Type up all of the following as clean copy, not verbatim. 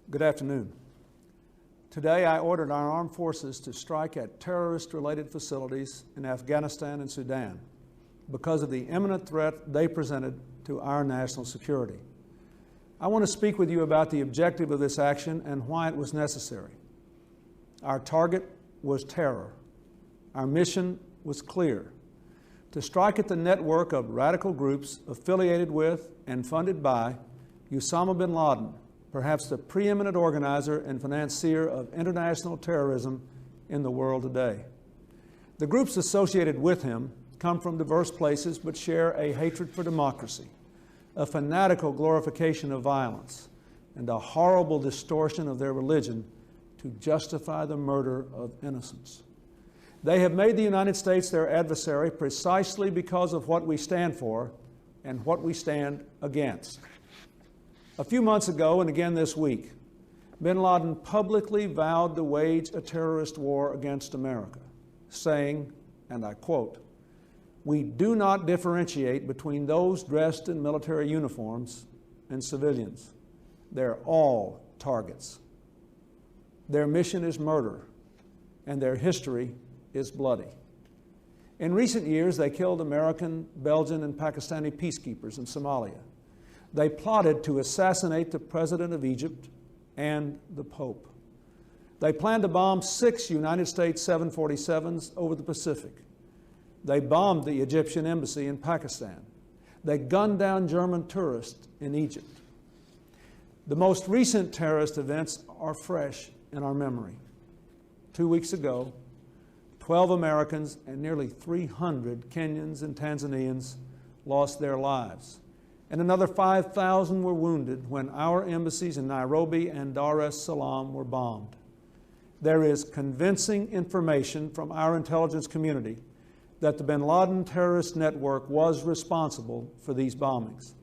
Good afternoon. Today I ordered our armed forces to strike at terrorist-related facilities in Afghanistan and Sudan because of the imminent threat they presented to our national security. I want to speak with you about the objective of this action and why it was necessary. Our target was terror. Our mission was clear: to strike at the network of radical groups affiliated with and funded by Osama Bin Laden, perhaps the preeminent organizer and financier of international terrorism in the world today. The groups associated with him come from diverse places but share a hatred for democracy, a fanatical glorification of violence, and a horrible distortion of their religion to justify the murder of innocents. They have made the United States their adversary precisely because of what we stand for and what we stand against. A few months ago, and again this week, Bin Laden publicly vowed to wage a terrorist war against America, saying, and I quote, "We do not differentiate between those dressed in military uniforms and civilians. They're all targets. Their mission is murder, and their history is bloody." In recent years, they killed American, Belgian, and Pakistani peacekeepers in Somalia. They plotted to assassinate the President of Egypt and the Pope. They planned to bomb 6 United States 747s over the Pacific. They bombed the Egyptian embassy in Pakistan. They gunned down German tourists in Egypt. The most recent terrorist events are fresh in our memory. 2 weeks ago, 12 Americans and nearly 300 Kenyans and Tanzanians lost their lives, and another 5,000 were wounded when our embassies in Nairobi and Dar es Salaam were bombed. There is convincing information from our intelligence community that the Bin Laden terrorist network was responsible for these bombings.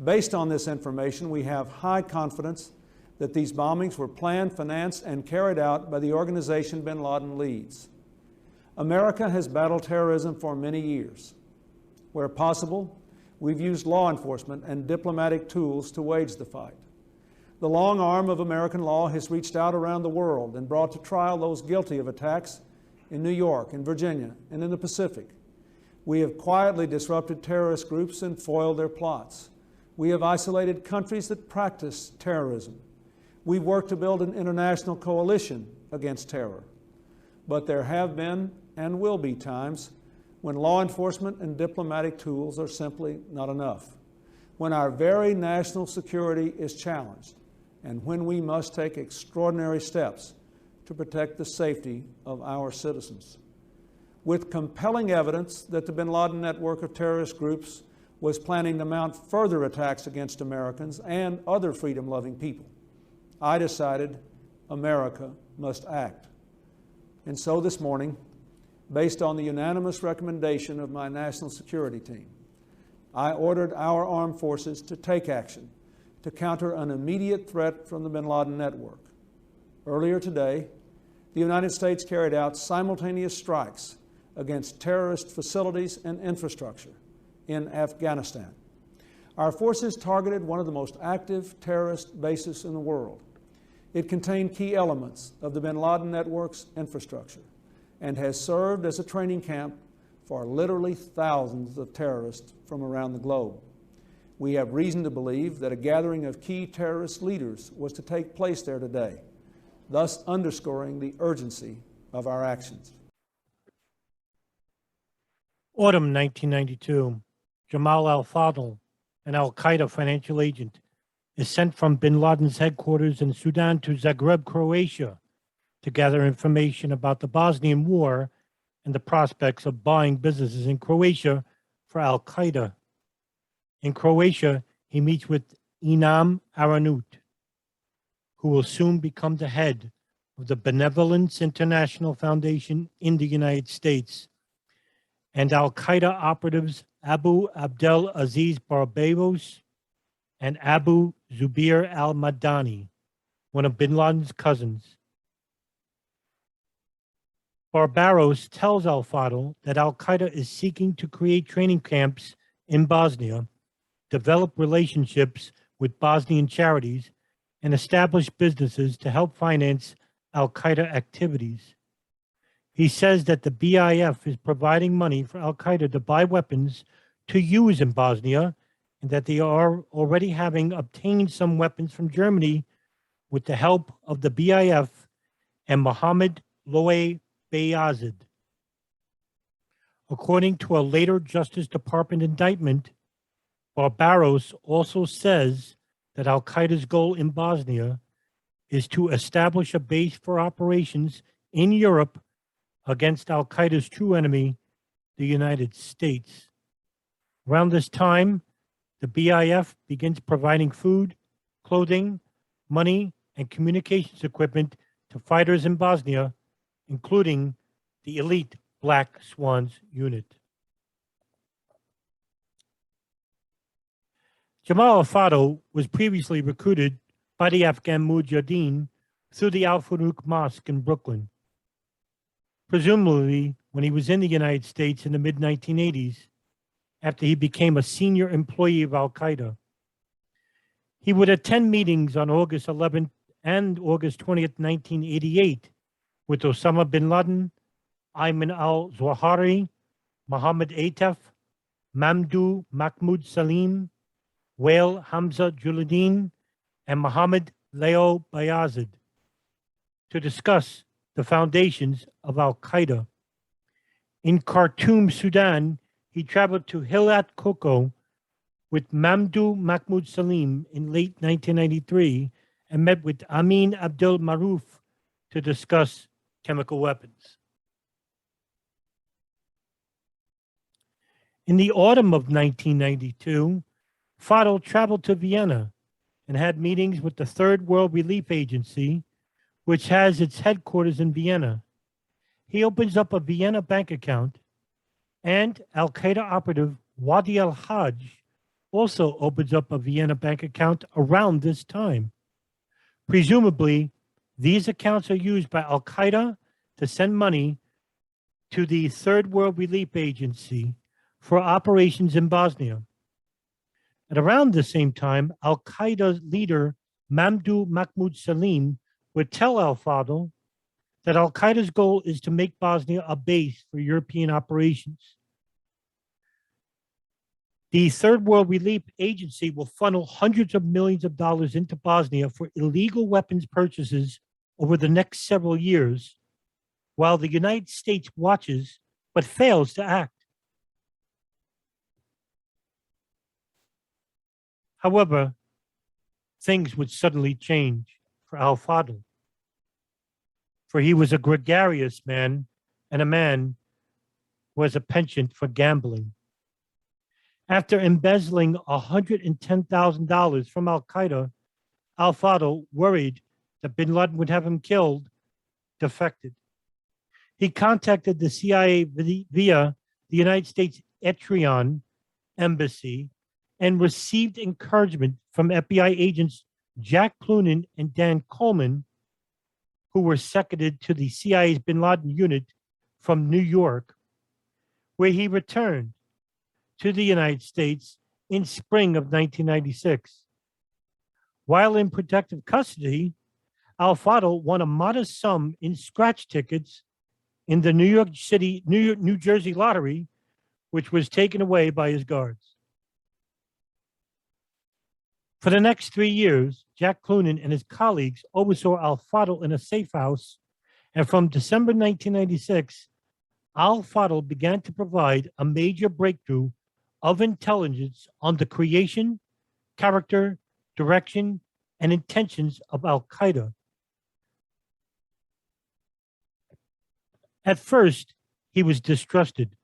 Based on this information, we have high confidence that these bombings were planned, financed, and carried out by the organization Bin Laden leads. America has battled terrorism for many years. Where possible, we've used law enforcement and diplomatic tools to wage the fight. The long arm of American law has reached out around the world and brought to trial those guilty of attacks in New York, in Virginia, and in the Pacific. We have quietly disrupted terrorist groups and foiled their plots. We have isolated countries that practice terrorism. We've worked to build an international coalition against terror. But there have been and will be times when law enforcement and diplomatic tools are simply not enough, when our very national security is challenged, and when we must take extraordinary steps to protect the safety of our citizens. With compelling evidence that the Bin Laden network of terrorist groups was planning to mount further attacks against Americans and other freedom-loving people, I decided America must act. And so this morning, based on the unanimous recommendation of my national security team, I ordered our armed forces to take action to counter an immediate threat from the Bin Laden network. Earlier today, the United States carried out simultaneous strikes against terrorist facilities and infrastructure in Afghanistan. Our forces targeted one of the most active terrorist bases in the world. It contained key elements of the Bin Laden network's infrastructure and has served as a training camp for literally thousands of terrorists from around the globe. We have reason to believe that a gathering of key terrorist leaders was to take place there today, thus underscoring the urgency of our actions. Autumn 1992, Jamal al-Fadl, an Al Qaeda financial agent, is sent from Bin Laden's headquarters in Sudan to Zagreb, Croatia, to gather information about the Bosnian War and the prospects of buying businesses in Croatia for Al Qaeda. In Croatia, he meets with Inam Aranut, who will soon become the head of the Benevolence International Foundation in the United States, and Al Qaeda operatives Abu Abdel Aziz Barbaros and Abu Zubair al-Madani, one of Bin Laden's cousins. Barbaros tells al-Fadl that Al Qaeda is seeking to create training camps in Bosnia, develop relationships with Bosnian charities, and established businesses to help finance Al Qaeda activities. He says that the BIF is providing money for Al Qaeda to buy weapons to use in Bosnia, and that they are already having obtained some weapons from Germany with the help of the BIF and Mohammed Loe Bayazid. According to a later Justice Department indictment, Barbaros also says that Al Qaeda's goal in Bosnia is to establish a base for operations in Europe against Al Qaeda's true enemy, the United States. Around this time, the BIF begins providing food, clothing, money, and communications equipment to fighters in Bosnia, including the elite Black Swans unit. Jamal al-Fadl was previously recruited by the Afghan Mujahideen through the Al-Farouk Mosque in Brooklyn. Presumably, when he was in the United States in the mid-1980s, after he became a senior employee of Al Qaeda. He would attend meetings on August 11th and August 20th, 1988, with Osama Bin Laden, Ayman al-Zawahiri, Mohammed Atef, Mamdouh Mahmoud Salim, Wael Hamza Juluddin, and Mohammed Leo Bayazid to discuss the foundations of Al Qaeda. In Khartoum, Sudan, he traveled to Hilat Koko with Mamdouh Mahmoud Salim in late 1993 and met with Amin Abdul Maruf to discuss chemical weapons. In the autumn of 1992, Fadl traveled to Vienna and had meetings with the Third World Relief Agency, which has its headquarters in Vienna. He opens up a Vienna bank account, and Al Qaeda operative Wadi al-Hajj also opens up a Vienna bank account around this time. Presumably, these accounts are used by Al Qaeda to send money to the Third World Relief Agency for operations in Bosnia. At around the same time, Al Qaeda leader Mamdouh Mahmoud Salim would tell al-Fadl that Al Qaeda's goal is to make Bosnia a base for European operations. The Third World Relief Agency will funnel hundreds of millions of dollars into Bosnia for illegal weapons purchases over the next several years, while the United States watches but fails to act. However, things would suddenly change for al-Fadl, for he was a gregarious man and a man who has a penchant for gambling. After embezzling $110,000 from Al Qaeda, al-Fadl, worried that bin Laden would have him killed, defected. He contacted the CIA via the United States Eritrean embassy and received encouragement from FBI agents Jack Clunan and Dan Coleman, who were seconded to the CIA's bin Laden unit from New York, where he returned to the United States in spring of 1996. While in protective custody, al-Fadl won a modest sum in scratch tickets in the New Jersey lottery, which was taken away by his guards. For the next 3 years, Jack Clunan and his colleagues oversaw al-Fadl in a safe house, and from December 1996, al-Fadl began to provide a major breakthrough of intelligence on the creation, character, direction, and intentions of Al Qaeda. At first, he was distrusted,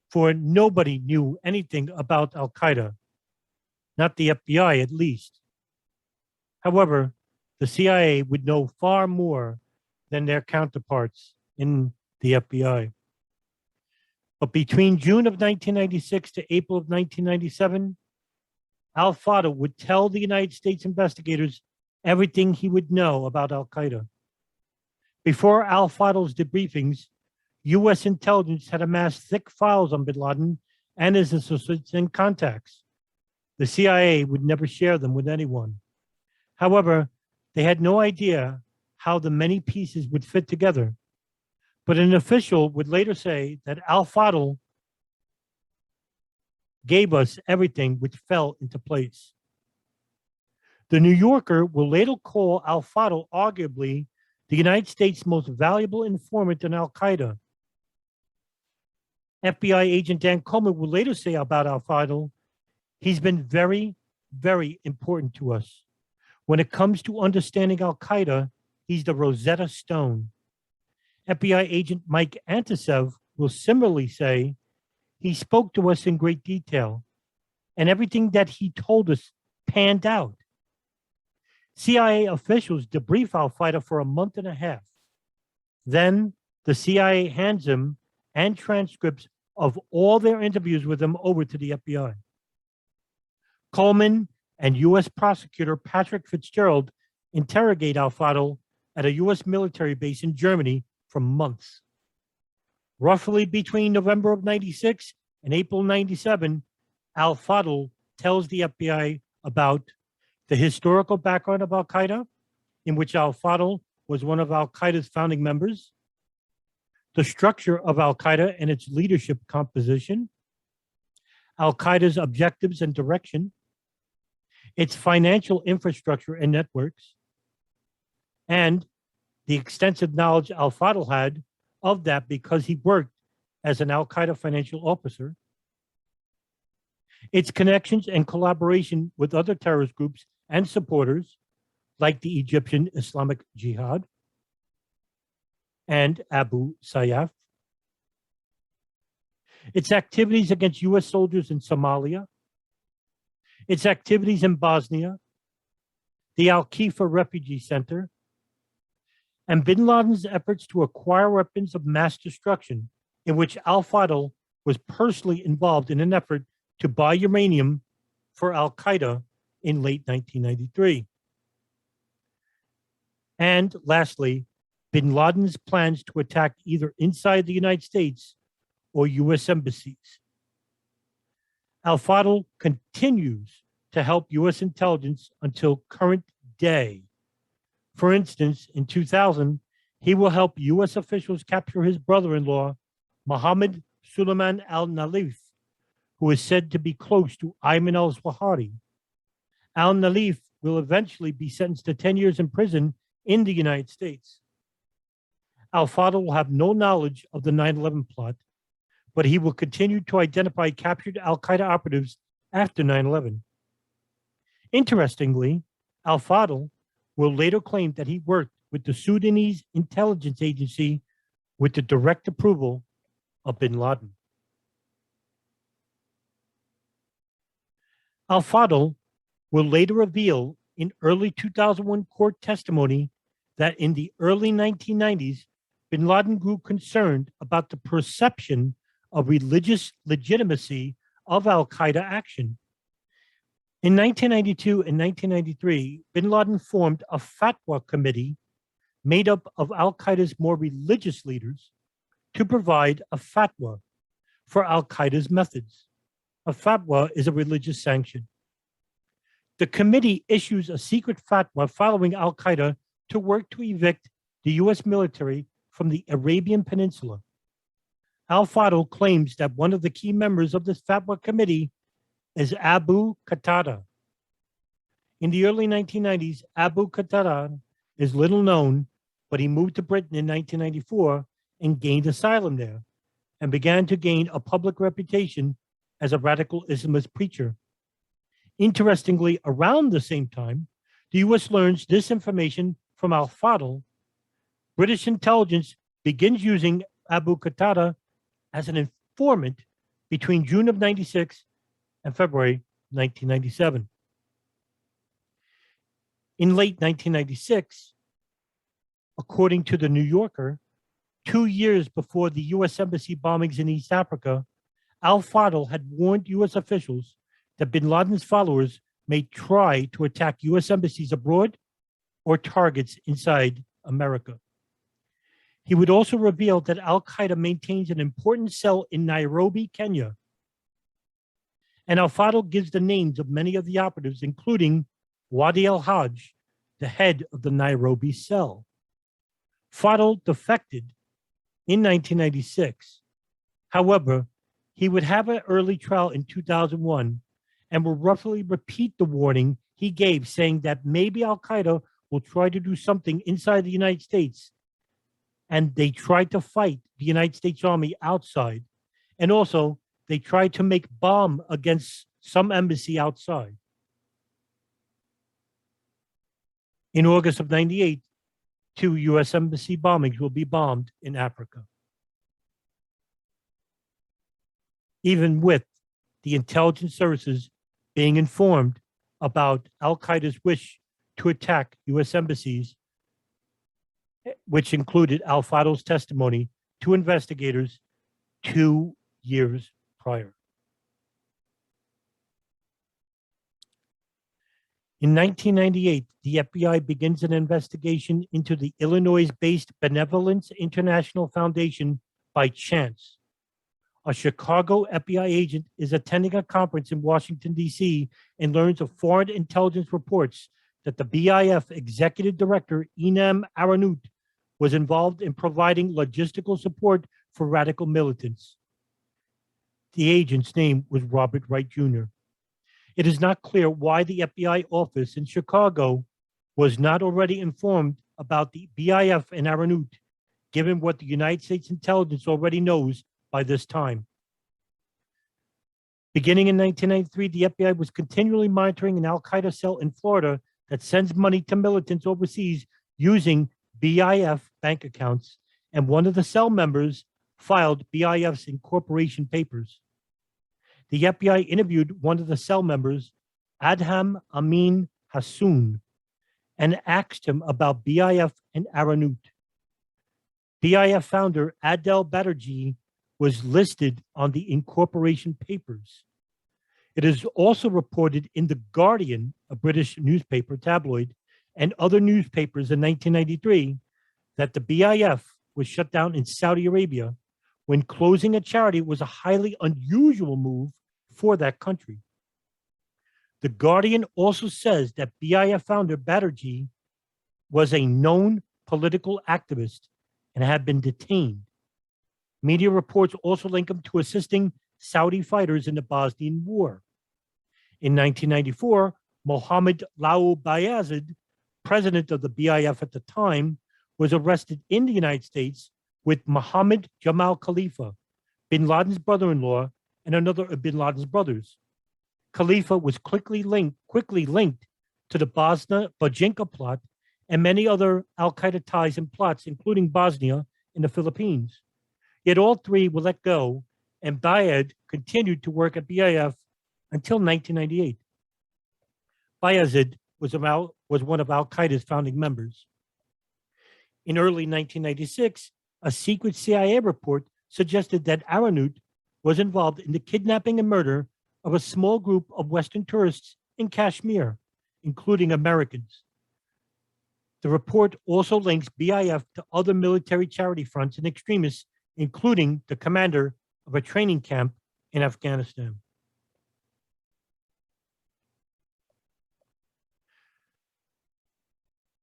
for nobody knew anything about Al Qaeda, not the FBI at least. However, the CIA would know far more than their counterparts in the FBI. But between June of 1996 to April of 1997, al-Fadl would tell the United States investigators everything he would know about Al Qaeda. Before al-Fadl's debriefings, U.S. intelligence had amassed thick files on bin Laden and his associates and contacts. The CIA would never share them with anyone. However, They had no idea how the many pieces would fit together, but an official would later say that al-Fadl gave us everything which fell into place. The New Yorker will later call al-Fadl arguably the United States' most valuable informant in Al Qaeda. FBI agent Dan Coleman will later say about al-Fadl, he's been very, very important to us. When it comes to understanding Al Qaeda, he's the Rosetta Stone. FBI agent Mike Antisev will similarly say, he spoke to us in great detail, and everything that he told us panned out. CIA officials debrief al-Fadl for a month and a half. Then the CIA hands him and transcripts of all their interviews with him over to the FBI. Coleman and U.S. prosecutor Patrick Fitzgerald interrogate al-Fadl at a U.S. military base in Germany for months. Roughly between November of 96 and April 97, al-Fadl tells the FBI about the historical background of Al Qaeda, in which al-Fadl was one of Al Qaeda's founding members, the structure of Al Qaeda and its leadership composition, Al Qaeda's objectives and direction, its financial infrastructure and networks, and the extensive knowledge al-Fadl had of that because he worked as an Al Qaeda financial officer, its connections and collaboration with other terrorist groups and supporters like the Egyptian Islamic Jihad and Abu Sayyaf, its activities against U.S. soldiers in Somalia, its activities in Bosnia, the Al-Khifa Refugee Center, and Bin Laden's efforts to acquire weapons of mass destruction, in which al-Fadl was personally involved in an effort to buy uranium for Al Qaeda in late 1993. And lastly, Bin Laden's plans to attack either inside the United States or U.S. embassies. Al-Fadl continues to help U.S. intelligence until current day. For instance, in 2000, he will help U.S. officials capture his brother-in-law, Mohammed Suleiman al-Nalif, who is said to be close to Ayman al-Zawahiri. Al-Nalif will eventually be sentenced to 10 years in prison in the United States. Al-Fadl will have no knowledge of the 9/11 plot, but he will continue to identify captured Al-Qaeda operatives after 9/11. Interestingly, Al-Fadl will later claim that he worked with the Sudanese intelligence agency with the direct approval of Bin Laden. Al-Fadl will later reveal in early 2001 court testimony that in the early 1990s, Bin Laden grew concerned about the perception of religious legitimacy of Al Qaeda action. In 1992 and 1993, Bin Laden formed a fatwa committee made up of Al Qaeda's more religious leaders to provide a fatwa for Al Qaeda's methods. A fatwa is a religious sanction. The committee issues a secret fatwa following Al Qaeda to work to evict the U.S. military from the Arabian Peninsula. Al-Fadl claims that one of the key members of this fatwa committee is Abu Qatada. In the early 1990s, Abu Qatada is little known, but he moved to Britain in 1994 and gained asylum there and began to gain a public reputation as a radical Islamist preacher. Interestingly, around the same time, the U.S. learns this information from Al-Fadl. British intelligence begins using Abu Qatada as an informant between June of 96 and February 1997. In late 1996, according to the New Yorker, 2 years before the U.S. Embassy bombings in East Africa, Al-Fadl had warned U.S. officials that Bin Laden's followers may try to attack U.S. embassies abroad or targets inside America. He would also reveal that Al Qaeda maintains an important cell in Nairobi, Kenya. And Al-Fadl gives the names of many of the operatives, including Wadi al-Hajj, the head of the Nairobi cell. Fadl defected in 1996. However, he would have an early trial in 2001 and will roughly repeat the warning he gave, saying that maybe Al Qaeda will try to do something inside the United States. And they tried to fight the United States Army outside. And also, they tried to make bomb against some embassy outside. In August of 98, 2 U.S. embassy bombings will be bombed in Africa. Even with the intelligence services being informed about Al Qaeda's wish to attack U.S. embassies, which included al-Fadl's testimony to investigators 2 years prior. In 1998, the FBI begins an investigation into the Illinois-based Benevolence International Foundation by chance. A Chicago FBI agent is attending a conference in Washington, D.C., and learns of foreign intelligence reports that the BIF executive director, Inam Aranout, was involved in providing logistical support for radical militants. The agent's name was Robert Wright Jr. It is not clear why the FBI office in Chicago was not already informed about the BIF and Aranout, given what the United States intelligence already knows by this time. Beginning in 1993, the FBI was continually monitoring an Al Qaeda cell in Florida that sends money to militants overseas using BIF bank accounts, and one of the cell members filed BIF's incorporation papers. The FBI interviewed one of the cell members, Adham Amin Hassoun, and asked him about BIF and Aranout. BIF founder Adel Baderjee was listed on the incorporation papers. It is also reported in The Guardian, a British newspaper tabloid, and other newspapers in 1993 that the BIF was shut down in Saudi Arabia when closing a charity was a highly unusual move for that country. The Guardian also says that BIF founder Baderjee was a known political activist and had been detained. Media reports also link him to assisting Saudi fighters in the Bosnian War. In 1994, Mohammed Lau Bayazid, president of the BIF at the time, was arrested in the United States with Mohammed Jamal Khalifa, Bin Laden's brother-in-law, and another of Bin Laden's brothers. Khalifa was quickly linked to the Bosnia-Bojinka plot and many other Al-Qaeda ties and plots, including Bosnia and the Philippines. Yet all three were let go, and Bayad continued to work at BIF until 1998. Bayazid was one of Al-Qaeda's founding members. In early 1996, a secret CIA report suggested that Aranout was involved in the kidnapping and murder of a small group of Western tourists in Kashmir, including Americans. The report also links BIF to other military charity fronts and extremists, including the commander of a training camp in Afghanistan.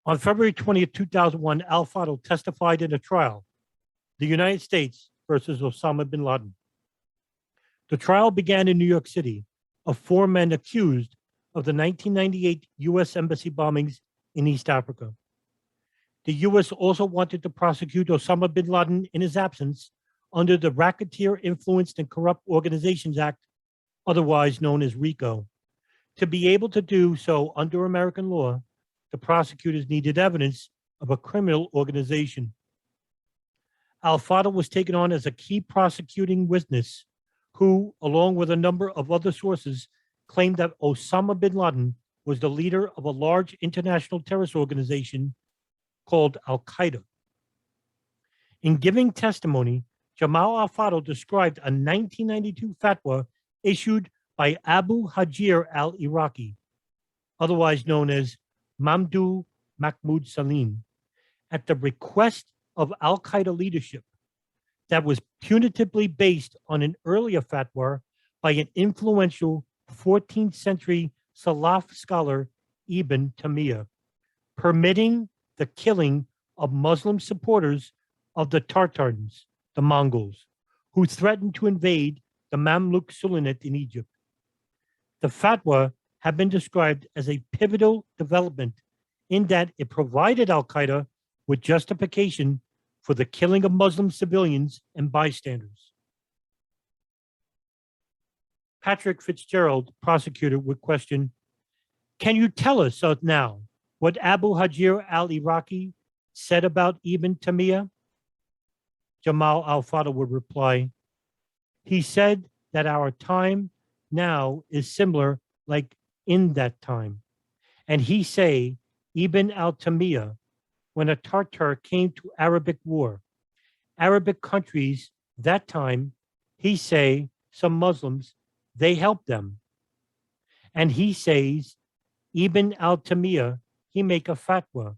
On February 20th, 2001, al-Fadl testified in a trial, the United States versus Osama Bin Laden. The trial began in New York City of 4 men accused of the 1998 U.S. embassy bombings in East Africa. The U.S. also wanted to prosecute Osama bin Laden in his absence under the Racketeer Influenced and Corrupt Organizations Act, otherwise known as RICO. To be able to do so under American law, the prosecutors needed evidence of a criminal organization. Al-Fadl was taken on as a key prosecuting witness who, along with a number of other sources, claimed that Osama bin Laden was the leader of a large international terrorist organization called Al Qaeda. In giving testimony, Jamal al-Fadl described a 1992 fatwa issued by Abu Hajir al-Iraqi, otherwise known as Mamdouh Mahmoud Salim, at the request of Al Qaeda leadership that was punitively based on an earlier fatwa by an influential 14th century Salaf scholar, Ibn Taymiyyah, permitting the killing of Muslim supporters of the Tartars, the Mongols, who threatened to invade the Mamluk Sultanate in Egypt. The fatwa have been described as a pivotal development in that it provided Al Qaeda with justification for the killing of Muslim civilians and bystanders. Patrick Fitzgerald, prosecutor, would question, "Can you tell us now what Abu Hajir al-Iraqi said about Ibn Taymiyyah?" Jamal al-Fadl would reply, "He said that our time now is similar like in that time. And he say, Ibn al-Taymiyyah, when a Tartar came to Arabic war, Arabic countries that time, he say, some Muslims, they helped them. And he says, Ibn al-Taymiyyah, he make a fatwa.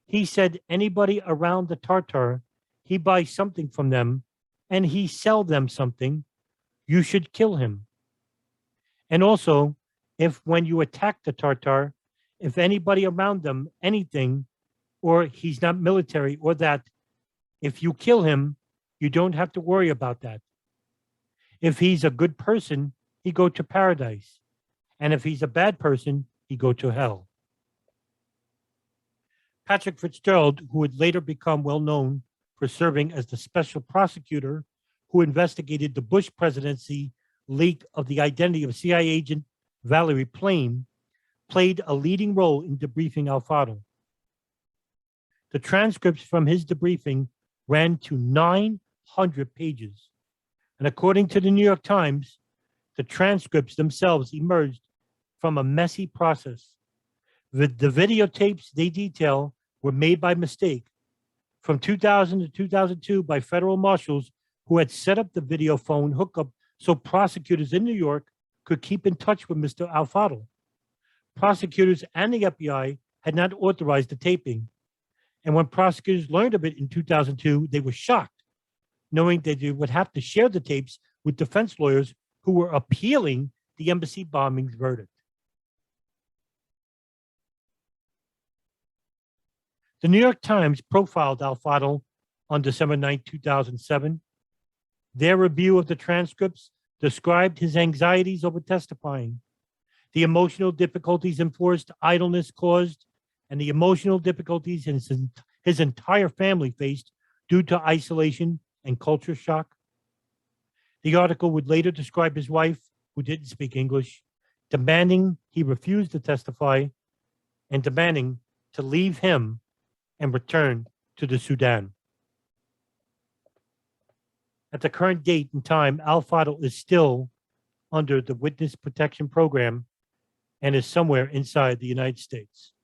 He said anybody around the Tartar, he buy something from them and he sell them something, you should kill him. And also, if when you attack the Tartar, if anybody around them, anything, or he's not military or that, if you kill him, you don't have to worry about that. If he's a good person, he go to paradise. And if he's a bad person, he go to hell." Patrick Fitzgerald, who would later become well known for serving as the special prosecutor who investigated the Bush presidency leak of the identity of CIA agent Valerie Plame, played a leading role in debriefing al-Fadl. The transcripts from his debriefing ran to 900 pages. And according to the New York Times, the transcripts themselves emerged from a messy process. The videotapes they detail were made by mistake from 2000 to 2002 by federal marshals who had set up the video phone hookup so prosecutors in New York could keep in touch with Mr. al-Fadl. Prosecutors and the FBI had not authorized the taping. And when prosecutors learned of it in 2002, they were shocked, knowing that they would have to share the tapes with defense lawyers who were appealing the embassy bombing's verdict. The New York Times profiled al-Fadl on December 9, 2007. Their review of the transcripts described his anxieties over testifying, the emotional difficulties enforced idleness caused, and the emotional difficulties his entire family faced due to isolation and culture shock. The article would later describe his wife, who didn't speak English, demanding he refuse to testify and demanding to leave him and return to the Sudan. At the current date and time, al-Fadl is still under the Witness Protection Program and is somewhere inside the United States.